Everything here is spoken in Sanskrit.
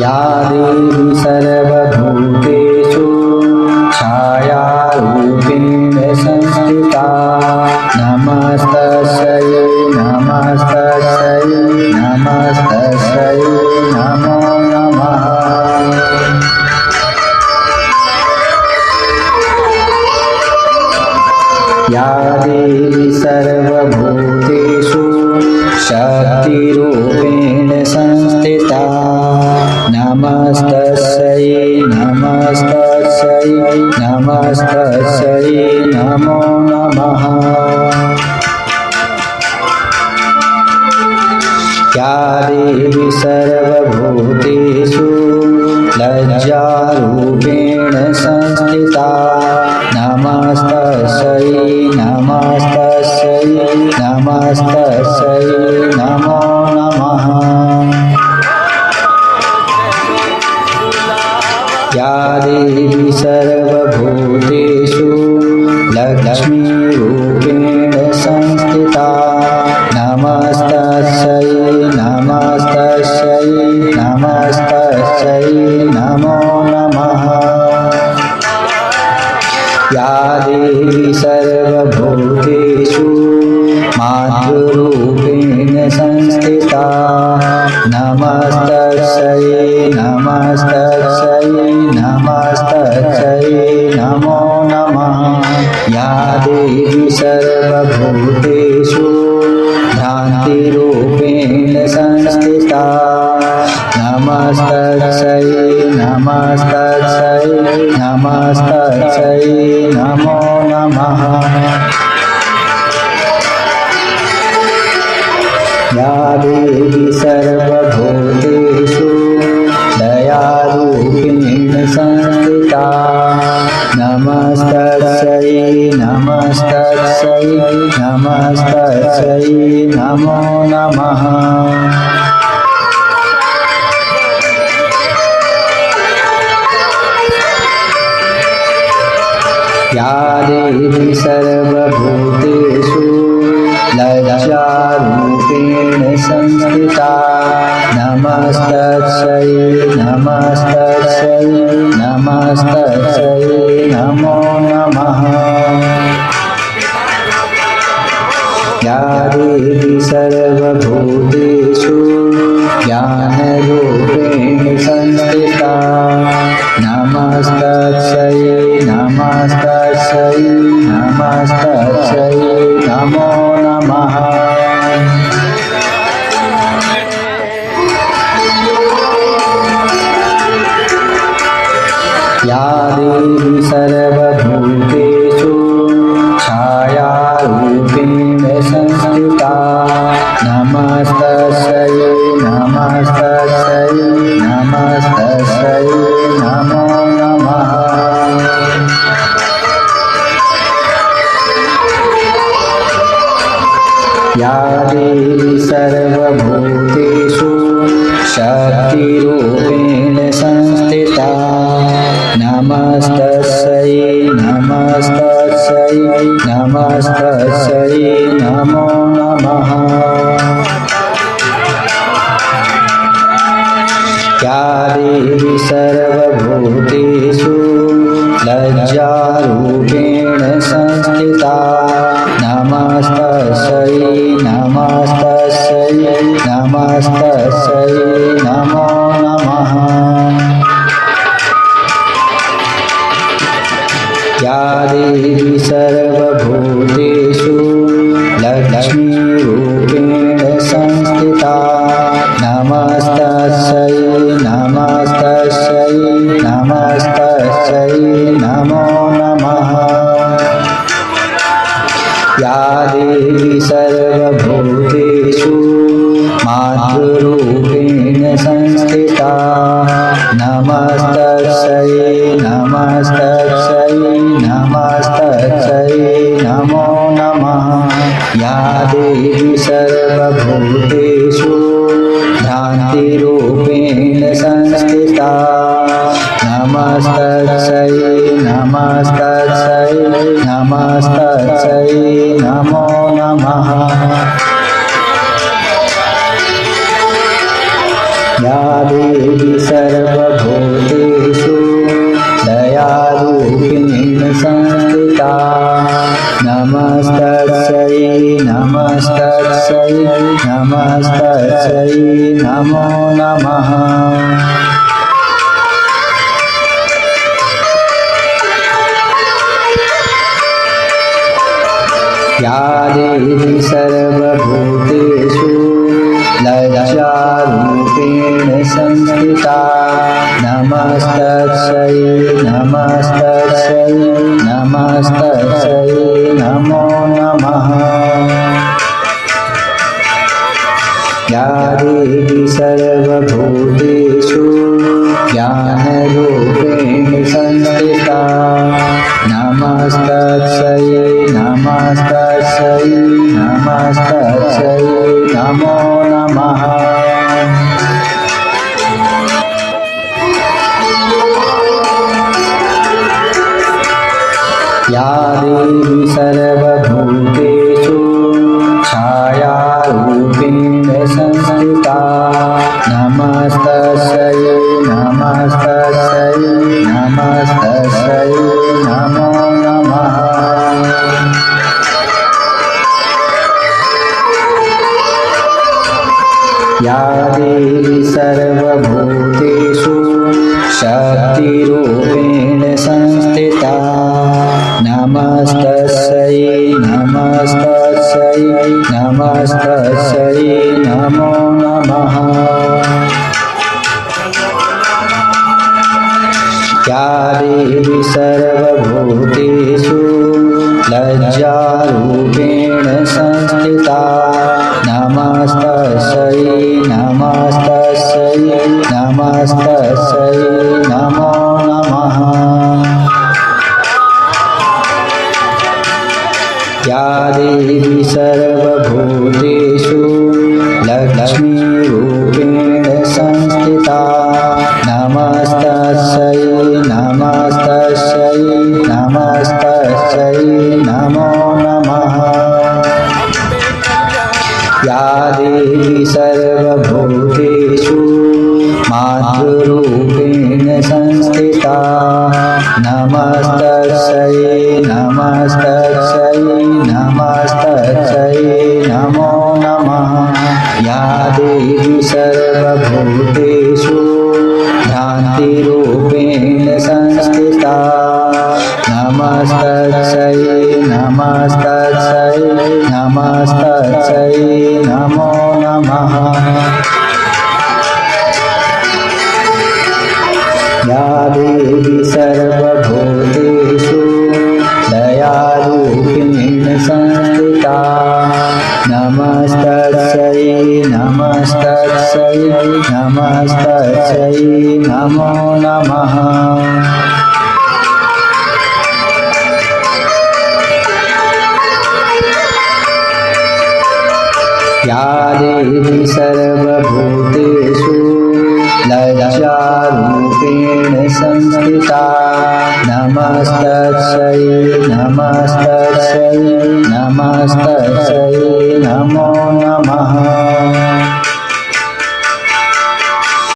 या देवी सर्वभूतेषु छायारूपेण संस्थिता नमस्तस्यै नमस्तस्यै नमस्तस्यै नमो नमः। या देवी सर्वभूतेषु शक्तिरूपेण संस्थिता नमस्तस्यै नमस्तस्यै नमस्तस्यै नमो नमः। या देवी सर्वभूतेषु लज्जारूपेण संस्थिता नमस्तस्यै नमस्तस्यै नमस्तस्यै नमो नमः। या देवी सर्वभूतेषु लक्ष्मीरूपेण संस्थिता नमस्तस्यै नमस्तस्यै नमस्तस्यै नमो नमः। या देवी सर्वभूतेषु मातृरूपेण संस्थिता नमस्तस्यै नमस्तस्यै नमस्तस्यै नमो नमः। या देवी सर्वभूतेषु भ्रान्तिरूपेण संस्थिता नमस्तस्यै नमस्तस्यै नमस्तस्यै नमो नमः। या देवी सर्वभूतेषु दयारूपेण संस्थिता नमस्तस्यै नमस्तस्यै नमस्तस्यै नमो नमः। या देवी सर्वभूतेषु लज्जारूपेण संस्थिता नमस्तस्यै नमस्तस्यै नमस्तस्यै नमो नमः। या देवी सर्वभूतेषु ज्ञानरूपेण संस्थिता नमस्तस्यै नमस्तस्यै नमस्तस्यै नमो नमः। या देवी सर्वभूतेषु छायारूपेण संस्थिता नमस्तस्यै नमस्तस्यै नमस्तस्यै नमो नमः। या देवी सर्वभूतेषु शक्तिरूपेण संस्थिता नमस्तस्यै नमस्तस्यै नमस्तस्यै नमो नमः। या देवी सर्वभूतेषु लज्जारूपेण संस्थिता नमस्तस्यै नमस्तस्यै नमस्तस्यै नमो नमः। या देवी सर्वभूतेषु लक्ष्मीरूपेण संस्थिता नमस्तस्यै नमस्तस्यै नमस्तस्यै नमो नमः। या देवी सर्वभूतेषु मातृरूपेण संस्थिता नमस्तस्यै नमस्तस्यै नमस्तस्यै नमो नमः। या देवी सर्वभूतेषु भ्रान्तिरूपेण संस्थिता नमस्तस्यै नमस्तस्यै नमस्तस्यै नमो नमः। या देवी सर्वभूतेषु दयारूपेण संस्थिता नमस्तस्यै नमस्तस्यै नमस्तस्यै नमो नमः या देवी सर्वभूतेषु लज्जारूपेण संस्थिता नमस्तस्यै नमस्तस्यै नमस्तस्यै नमो नमः या देवी सर्वभूतेषु ज्ञानरूपेण संस्थिता नमस्तस्यै नमस्तस्यै नमस्तस्यै नमो नमः या देवी सर्वभूतेषु छायारूपेण संस्थिता नमस्तस्यै नमस्तस्यै नमस्तस्यै नमो नमः या देवी सर्वभूतेषु शक्तिरूपेण संस्थिता नमस्तस्यै नमस्तस्यै नमस्तस्यै नमो नमः या देवी सर्वभूतेषु लज्जारूपेण संस्थिता नमस्तस्यै नमस्तस्यै नमस्तस्यै नमो नमः या देवी सर्वभूतेषु लक्ष्मीरूपेण संस्थिता नमस्तस्यै नमस्तस्यै नमस्तस्यै नमो नमः या देवी सर्वभूतेषु मातृरूपेण संस्थिता नमस्तस्यै नमस्तस्यै नमस्तस्यै नमो नमः या देवी सर्वभूतेषु भ्रान्तिरूपेण संस्थिता नमस्तस्यै नमस्तस्यै नमस्तस्यै नमो नमः या देवी सर्वभूतेषु दयारूपेण संस्थिता नमस्तस्यै नमस्तस्यै नमस्तस्यै नमो नमः या देवी सर्वभूतेषु लज्जारूपेण संस्थिता नमस्तस्यै नमस्तस्यै नमस्तस्यै नमो नमः